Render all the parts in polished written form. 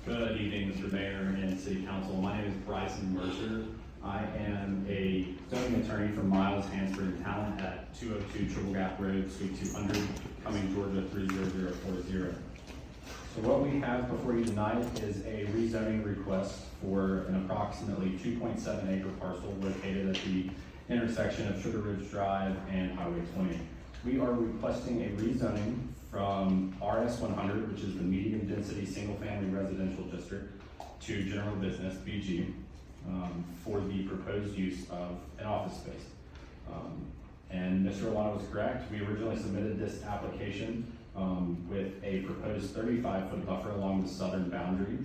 Good evening, Mr. Mayor and City Council. My name is Bryson Mercer. I am a zoning attorney for Miles, Hansford, and Talent at 202 Triple Gap Road, Suite 200, Cumming, Georgia 30040. So what we have before you tonight is a rezoning request for an approximately 2.7 acre parcel located at the intersection of Sugar Ridge Drive and Highway 20. We are requesting a rezoning from RS 100, which is the medium density single family residential district, to general business, BG, for the proposed use of an office space. And Mr. Alana was correct. We originally submitted this application with a proposed 35-foot buffer along the southern boundary.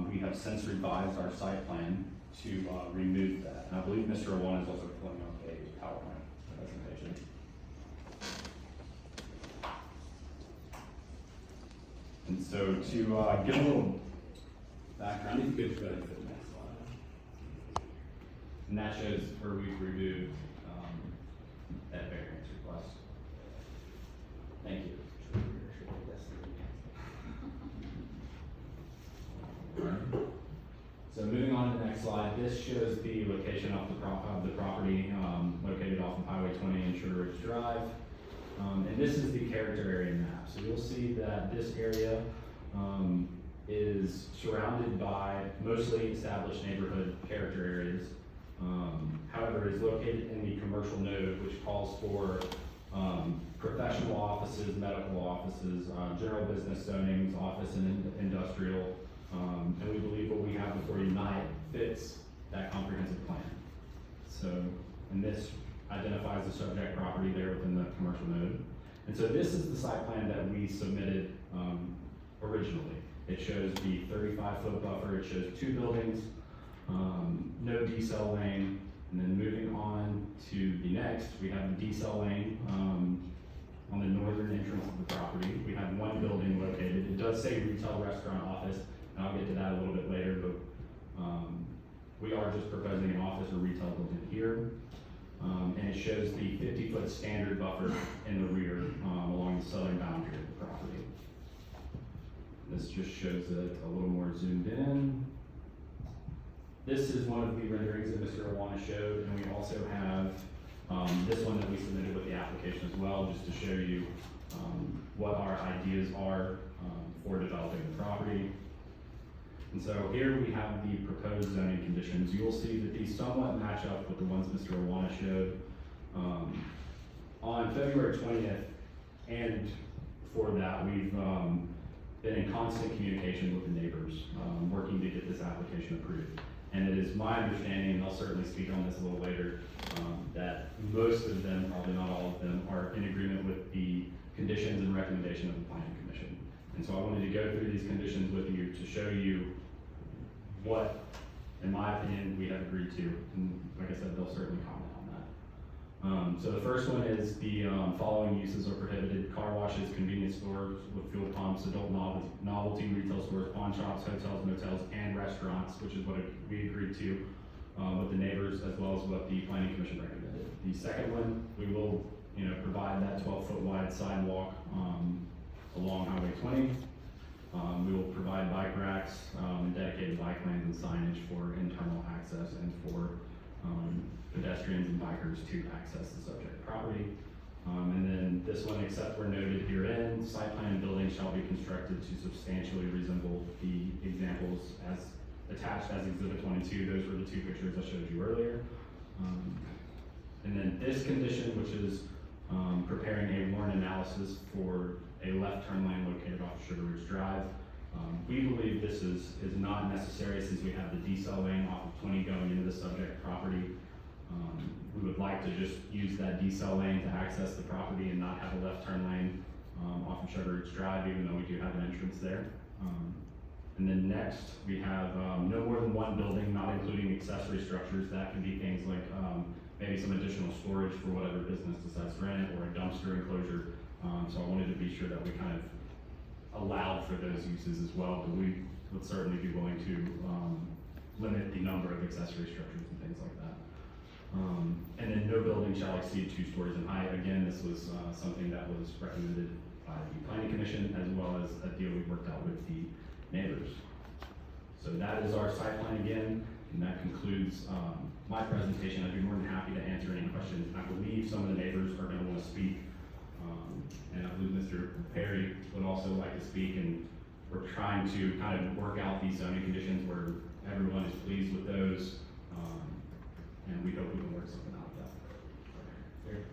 We have since revised our site plan to remove that. And I believe Mr. Alana is also pulling up a PowerPoint presentation. And so to give a little background, you could go to the next slide. And that shows where we've removed that variance request. Thank you. So moving on to the next slide, this shows the location of the property located off of Highway 20 and Sugar Ridge Drive. And this is the character area map. So you'll see that this area is surrounded by mostly established neighborhood character areas. However, it is located in the commercial node, which calls for professional offices, medical offices, general business zonings, office and industrial. And we believe what we have before you tonight fits that comprehensive plan. So, and this identifies the subject property there within the commercial node. And so this is the site plan that we submitted originally. It shows the 35-foot buffer, it shows two buildings, no decel lane, and then moving on to the next, we have the decel lane on the northern entrance of the property. We have one building located. It does say retail, restaurant, office, and I'll get to that a little bit later, but we are just proposing an office or retail building here. And it shows the 50-foot standard buffer in the rear along the southern boundary of the property. This just shows it a little more zoomed in. This is one of the renderings that Mr. Awana showed, and we also have this one that we submitted with the application as well, just to show you what our ideas are for developing the property. And so here we have the proposed zoning conditions. You will see that these somewhat match up with the ones Mr. Awana showed. On February 20th, and before that, we've been in constant communication with the neighbors, working to get this application approved. And it is my understanding, and I'll certainly speak on this a little later, that most of them, probably not all of them, are in agreement with the conditions and recommendation of the Planning Commission. And so I wanted to go through these conditions with you to show you what, in my opinion, we have agreed to. And like I said, they'll certainly comment on that. So the first one is the following uses are prohibited: car washes, convenience stores with fuel pumps, adult novelty retail stores, pawn shops, hotels, motels, and restaurants, which is what we agreed to with the neighbors, as well as what the Planning Commission recommended. The second one, we will provide that 12-foot wide sidewalk along Highway 20. We will provide bike racks and dedicated bike lanes and signage for internal access and for pedestrians and bikers to access the subject property. And then this one, except where noted herein, site plan and building shall be constructed to substantially resemble the examples as attached as Exhibit 22. Those were the two pictures I showed you earlier. And then this condition, which is preparing a warrant analysis for a left turn lane located off Sugar Ridge Drive. We believe this is not necessary since we have the decel lane off of 20 going into the subject property. We would like to just use that decel lane to access the property and not have a left turn lane off of Sugar Ridge Drive, even though we do have an entrance there. And then next, we have no more than one building, not including accessory structures. That can be things like maybe some additional storage for whatever business decides to rent, or a dumpster enclosure. So I wanted to be sure that we kind of allowed for those uses as well, but we would certainly be willing to limit the number of accessory structures and things like that. And then no building shall exceed 2 stories in height. Again, this was something that was recommended by the Planning Commission, as well as a deal we worked out with the neighbors. So that is our site plan again, and that concludes my presentation. I'd be more than happy to answer any questions. I believe some of the neighbors are going to want to speak, and I believe Mr. Perry would also like to speak, and we're trying to kind of work out these zoning conditions where everyone is pleased with those, and we hope we can work something out with that. There.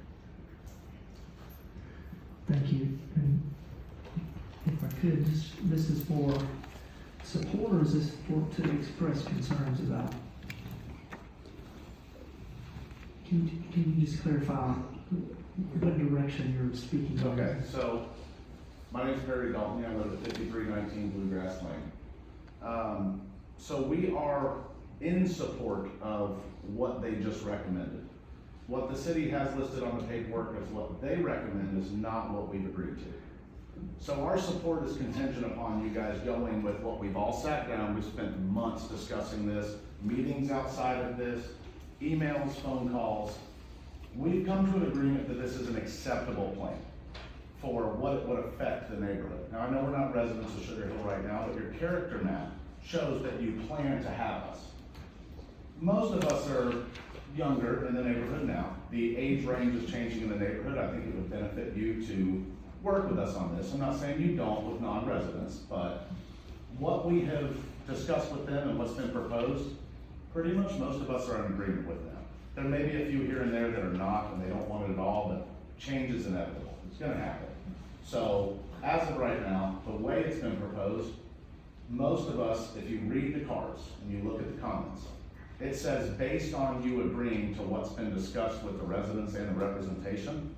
Thank you. And if I could, this is for support, or is this for to express concerns about? Can you just clarify what direction you're speaking of? Okay, so my name's Perry Dalton. I live at 5319 Bluegrass Lane. So we are in support of what they just recommended. What the city has listed on the paperwork as what they recommend is not what we've agreed to. So our support is contingent upon you guys going with what we've all sat down. We've spent months discussing this, meetings outside of this, emails, phone calls. We've come to an agreement that this is an acceptable plan for what it would affect the neighborhood. Now, I know we're not residents of Sugar Hill right now, but your character map shows that you plan to have us. Most of us are younger in the neighborhood now. The age range is changing in the neighborhood. I think it would benefit you to work with us on this. I'm not saying you don't with non-residents, but what we have discussed with them and what's been proposed, pretty much most of us are in agreement with them. There may be a few here and there that are not, and they don't want it at all, but change is inevitable. It's gonna happen. So, as of right now, the way it's been proposed, most of us, if you read the cards and you look at the comments, it says based on you agreeing to what's been discussed with the residents and the representation,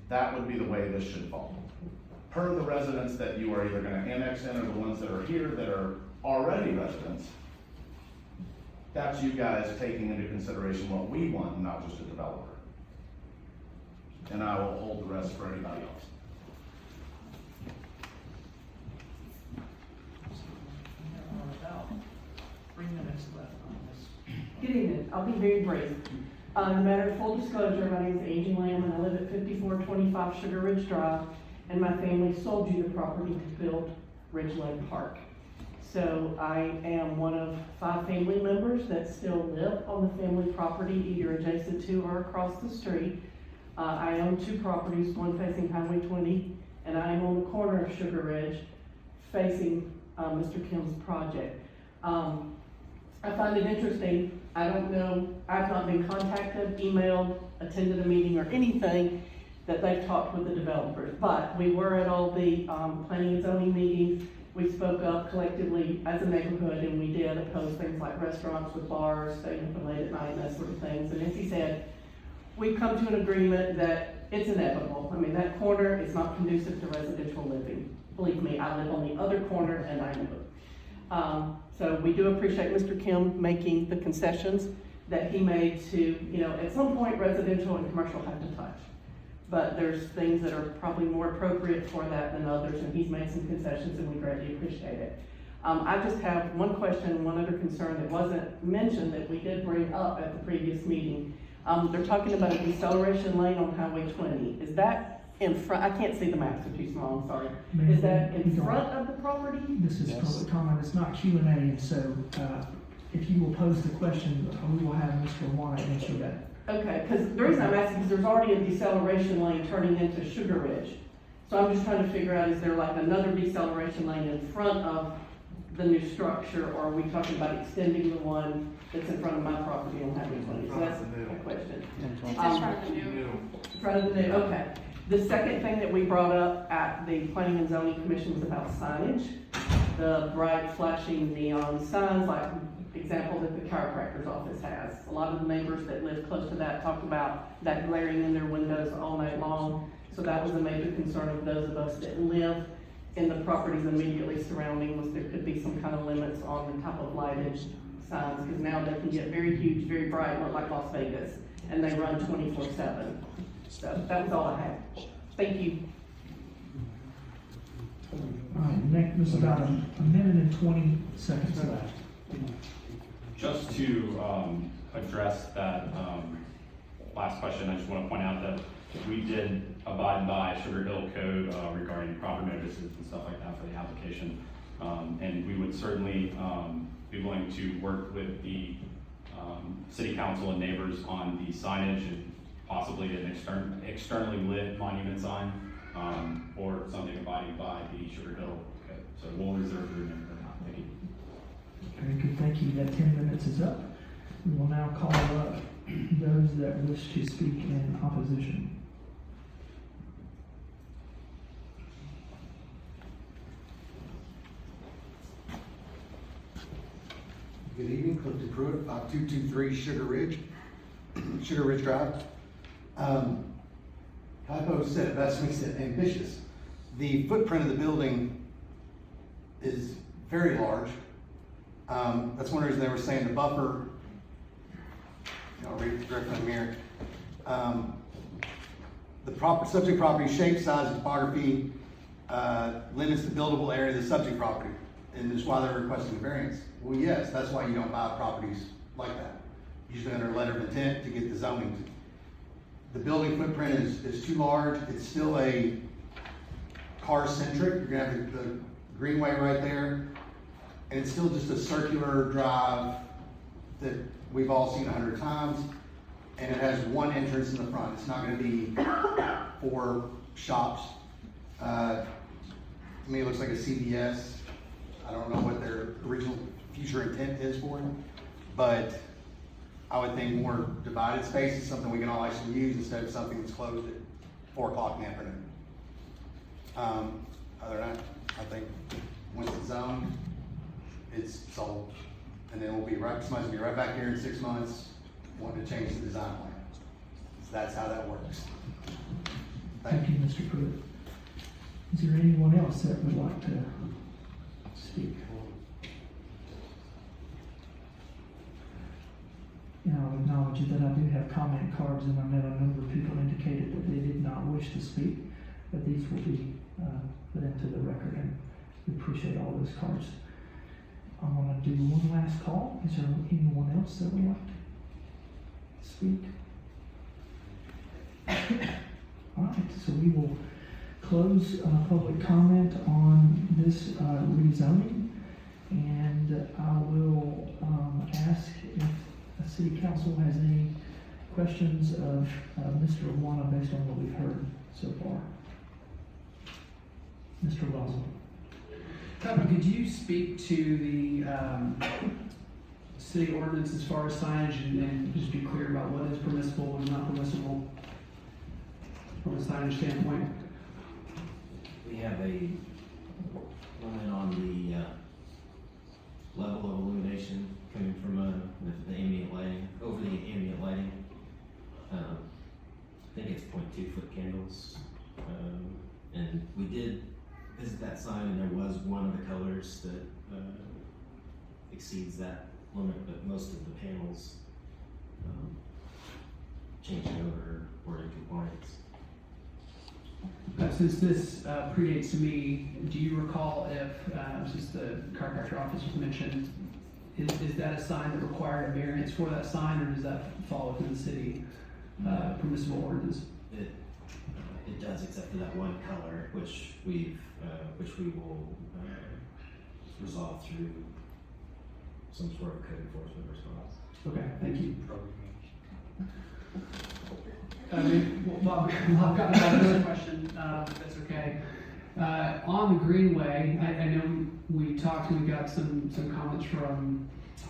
that would be the way this should fall. Per the residents that you are either gonna annex in or the ones that are here that are already residents, that's you guys taking into consideration what we want, and not just a developer. And I will hold the rest for anybody else. 3 minutes left on this. Good evening. I'll be very brief. No matter of full disclosure, my name is Angie Lamb and I live at 5425 Sugar Ridge Drive, and my family sold you the property to build Ridgeland Park. So I am one of 5 family members that still live on the family property, either adjacent to or across the street. I own 2 properties, one facing Highway 20, and I am on the corner of Sugar Ridge facing Mr. Kim's project. I find it interesting. I don't know, I've not been contacted, emailed, attended a meeting or anything that they've talked with the developers, but we were at all the planning and zoning meetings. We spoke up collectively as a neighborhood, and we did oppose things like restaurants with bars, staying open late at night, and that sort of things. And as he said, we've come to an agreement that it's inevitable. I mean, that corner is not conducive to residential living. Believe me, I live on the other corner and I know. So we do appreciate Mr. Kim making the concessions that he made to, at some point residential and commercial have to touch. But there's things that are probably more appropriate for that than others, and he's made some concessions and we greatly appreciate it. I just have one question, one other concern that wasn't mentioned that we did bring up at the previous meeting. They're talking about a deceleration lane on Highway 20. Is that in front? I can't see the maps, they're too small, I'm sorry. Is that in front of the property? This is public comment, it's not Q&A, and so if you will pose the question, we will have Mr. Warner answer that. Okay, because the reason I'm asking is there's already a deceleration lane turning into Sugar Ridge. So I'm just trying to figure out, is there like another deceleration lane in front of the new structure, or are we talking about extending the one that's in front of my property on Highway 20? So that's my question. It's in front of the new. In front of the new, okay. The second thing that we brought up at the Planning and Zoning Commission was about signage. The bright flashing neon signs, like example that the chiropractor's office has. A lot of the neighbors that live close to that talked about that glaring in their windows all night long. So that was a major concern of those of us that live in the properties immediately surrounding, was there could be some kind of limits on the type of lightage signs, because now they can get very huge, very bright, look like Las Vegas, and they run 24/7. So that was all I had. Thank you. All right, next, there's about a minute and 20 seconds left. Just to address that last question, I just want to point out that we did abide by Sugar Hill Code regarding proper notices and stuff like that for the application. And we would certainly, be willing to work with the, city council and neighbors on the signage and possibly an externally lit monument sign, or something abiding by the Sugar Hill code. So we'll reserve the remainder of that. Thank you. Very good, thank you. That 10 minutes is up. We will now call up those that wish to speak in opposition. Good evening, Clifton Pruitt, 5223 Sugar Ridge Drive. Typo said it best, makes it ambitious. The footprint of the building is very large. That's one reason they were saying the buffer, I'll read it directly from here. The subject property shape, size, and topography limits the buildable area of the subject property, and that's why they're requesting a variance. Well, yes, that's why you don't buy properties like that. Usually under a letter of intent to get the zoning. The building footprint is too large. It's still a car-centric. You're gonna have the greenway right there. And it's still just a circular drive that we've all seen 100 times. And it has one entrance in the front. It's not gonna be 4 shops. To me, it looks like a CVS. I don't know what their original future intent is for it, but I would think more divided space is something we can all actually use instead of something that's closed at 4 o'clock in the afternoon. Other than that, I think once it's zoned, it's sold. And then somebody's gonna be right back here in 6 months wanting to change the design plan. So that's how that works. Thank you, Mr. Pruitt. Is there anyone else that would like to speak? And I'll acknowledge that I do have comment cards, and I know a number of people indicated that they did not wish to speak, but these will be put into the record, and we appreciate all those cards. I'm going to do one last call. Is there anyone else that would like to speak? All right, so we will close public comment on this rezoning, and I will ask if the city council has any questions of Mr. Awana based on what we've heard so far. Mr. Russell. Tyler, could you speak to the city ordinance as far as signage and just be clear about what is permissible and not permissible from a signage standpoint? We have a line on the level of illumination coming from with the ambient lighting, over the ambient lighting. I think it's 0.2 foot candles. And we did visit that sign, and there was one of the colors that exceeds that limit, but most of the panels changed over or in compliance. Since this predates me, do you recall if, since the chiropractor office was mentioned, is that a sign that required a variance for that sign, or does that fall within the city permissible ordinance? It does, except for that one color, which we will resolve through some sort of code enforcement response. Okay, thank you. Bob, I've got another question, if that's okay. On the greenway, I know we talked and we got some comments from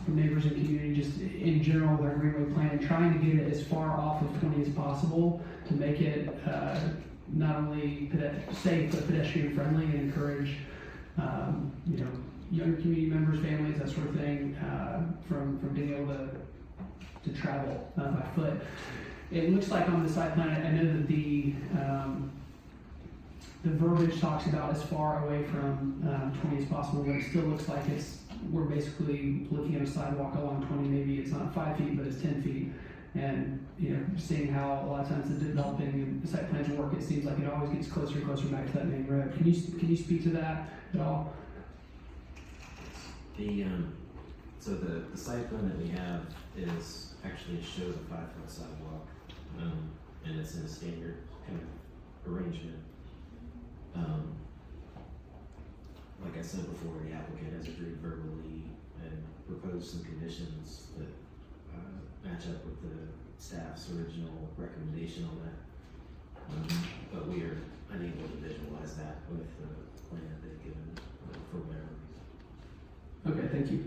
neighbors and community, just in general, their greenway plan, trying to get it as far off of 20 as possible to make it not only safe but pedestrian friendly, and encourage younger community members, families, that sort of thing, from being able to travel by foot. It looks like on the site plan, I know that the verbiage talks about as far away from 20 as possible, but it still looks like we're basically looking at a sidewalk along 20. Maybe it's not 5 feet, but it's 10 feet. And seeing how a lot of times the developing and the site plans work, it seems like it always gets closer and closer back to that main road. Can you speak to that at all? So the site plan that we have is actually shows a 5-foot sidewalk, and it's in a standard kind of arrangement. like I said before, the applicant has agreed verbally and proposed some conditions that, match up with the staff's original recommendation on that. But we are unable to visualize that with the plan that they've given, for whatever reason. Okay, thank you.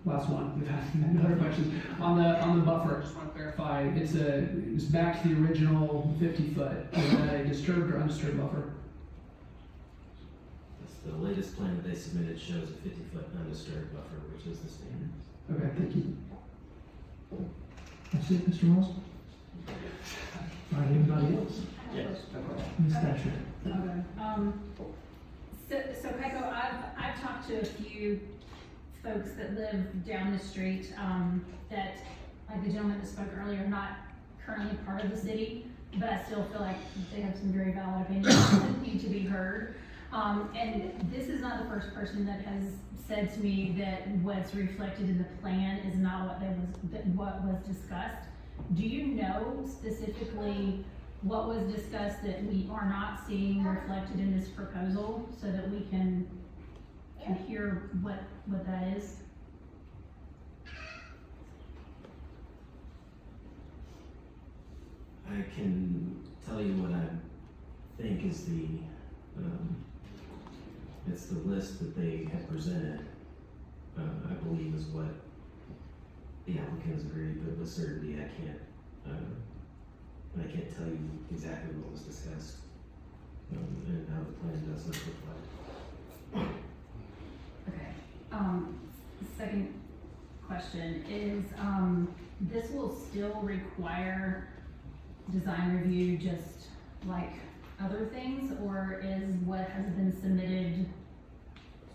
Last one, we've had another question. On the buffer, I just want to clarify, it's back to the original 50-foot. Is that a disturbed or undisturbed buffer? That's the latest plan that they submitted shows a 50-foot undisturbed buffer, which is the standard. Okay, thank you. That's it, Mr. Ross? All right, anybody else? Yes. Ms. Thatcher? Okay, so Keiko, I've talked to a few folks that live down the street, that, like the gentleman that spoke earlier, not currently part of the city, but I still feel like they have some very valid opinions that need to be heard. And this is not the first person that has said to me that what's reflected in the plan is not what was discussed. Do you know specifically what was discussed that we are not seeing reflected in this proposal, so that we can hear what that is? I can tell you what I think is it's the list that they have presented, I believe is what the applicants agreed, but with certainty I can't tell you exactly what was discussed, and how the plan does look like. Okay, second question is, this will still require design review just like other things, or is what has been submitted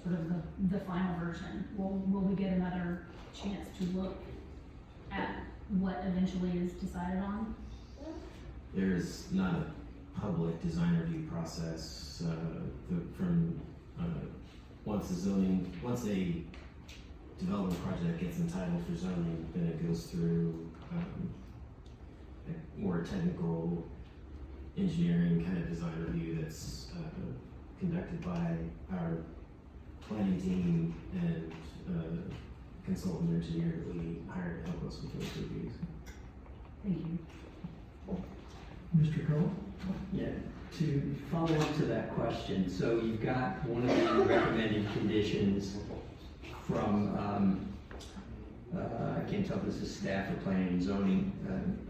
sort of the final version? Will we get another chance to look at what eventually is decided on? There's not a public design review process, once a development project gets entitled for zoning, then it goes through, a more technical engineering kind of design review that's, conducted by our planning team and, consultant engineer that we hired to help us with those reviews. Thank you. Mr. Cole? Yeah, to follow up to that question, so you've got one of the recommended conditions from, I can't tell if this is staff or planning and zoning,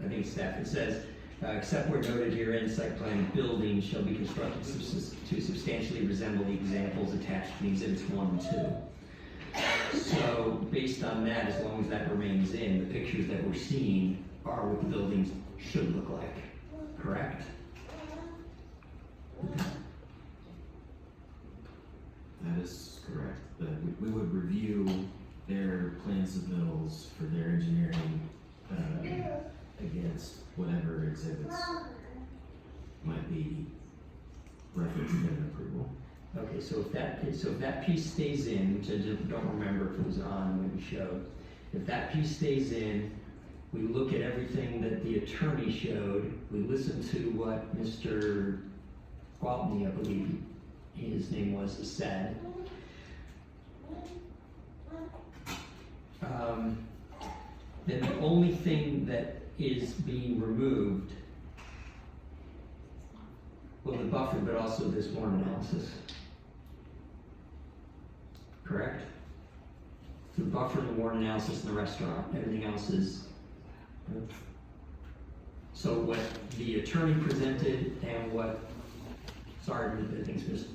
I think it's staff, it says, except where noted herein, site plan buildings shall be constructed to substantially resemble the examples attached to the exhibits 1 and 2. So, based on that, as long as that remains in, the pictures that we're seeing are what the buildings should look like, correct? That is correct, but we would review their plan submittals for their engineering, against whatever exhibits might be referenced in an approval. Okay, so if that piece stays in, which I just don't remember if it was on when we showed, if that piece stays in, we look at everything that the attorney showed, we listen to what Mr. Gwaltney, I believe his name was, said. Then the only thing that is being removed, well, the buffer, but also this warrant analysis. Correct? The buffer, the warrant analysis, and the restaurant, everything else is. So what the attorney presented and what, sorry, I think it's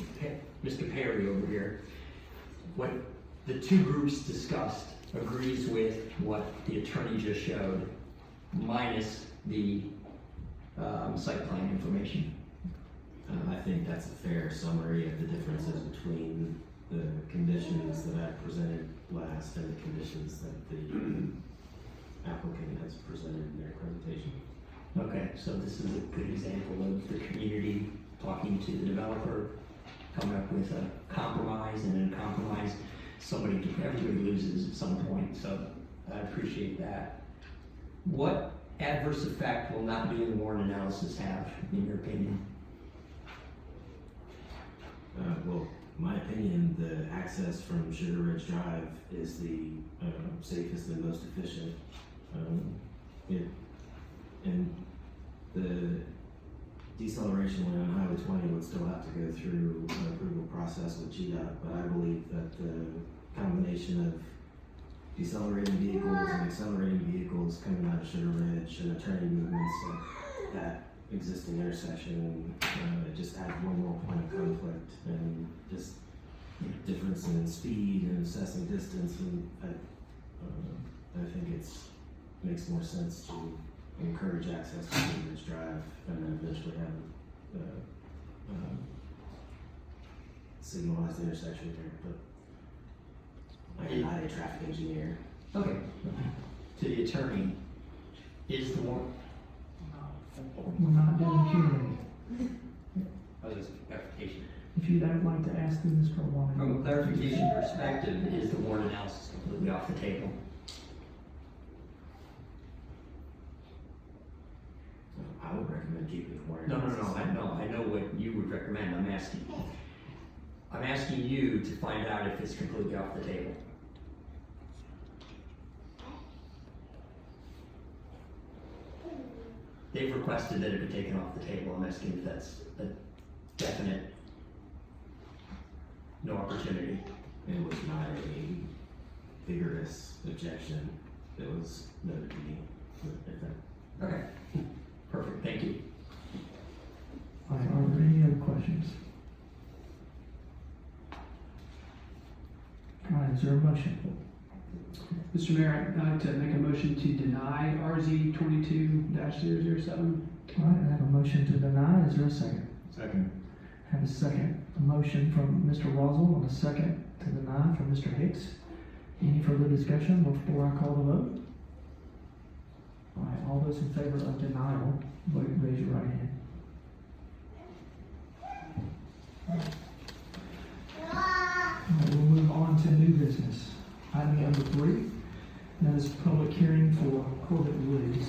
Mr. Perry over here, what the two groups discussed agrees with what the attorney just showed, minus the site plan information. I think that's a fair summary of the differences between the conditions that I presented last and the conditions that the applicant has presented in their presentation. Okay, so this is a good example of the community talking to the developer, coming up with a compromise, and in a compromise, everybody loses at some point, so I appreciate that. What adverse effect will not doing the warrant analysis have, in your opinion? Well, my opinion, the access from Sugar Ridge Drive is the safest and most efficient. And the deceleration lane on Highway 20 would still have to go through an approval process with GDOT, but I believe that the combination of decelerating vehicles and accelerating vehicles coming out of Sugar Ridge and the turning movements at that existing intersection, just add one more point of conflict and just difference in speed and assessing distance, and I think makes more sense to encourage access to Sugar Ridge Drive and then eventually have signalized intersection here, but I'm not a traffic engineer. Okay. To the attorney, is the warrant? We're not doing Q&A. Oh, there's clarification. If you'd like to ask them, Mr. Warren. From a clarification perspective, is the warrant analysis completely off the table? I would recommend keeping the warrant. No, I know what you would recommend, I'm asking you to find out if it's completely off the table. They've requested that it be taken off the table, I'm asking if that's a definite no opportunity. It was not a vigorous objection that was noted to me. Okay, perfect, thank you. All right, are there any other questions? All right, is there a motion? Mr. Mayor, I'd like to make a motion to deny RZ 22-007. All right, I have a motion to deny. Is there a second? Second. Have a second. A motion from Mr. Roswell and a second to deny from Mr. Hicks. Any further discussion before I call the vote? All right, all those in favor of denial, raise your right hand. All right, we'll move on to new business. Item number 3, that is public hearing for Corbett Woods.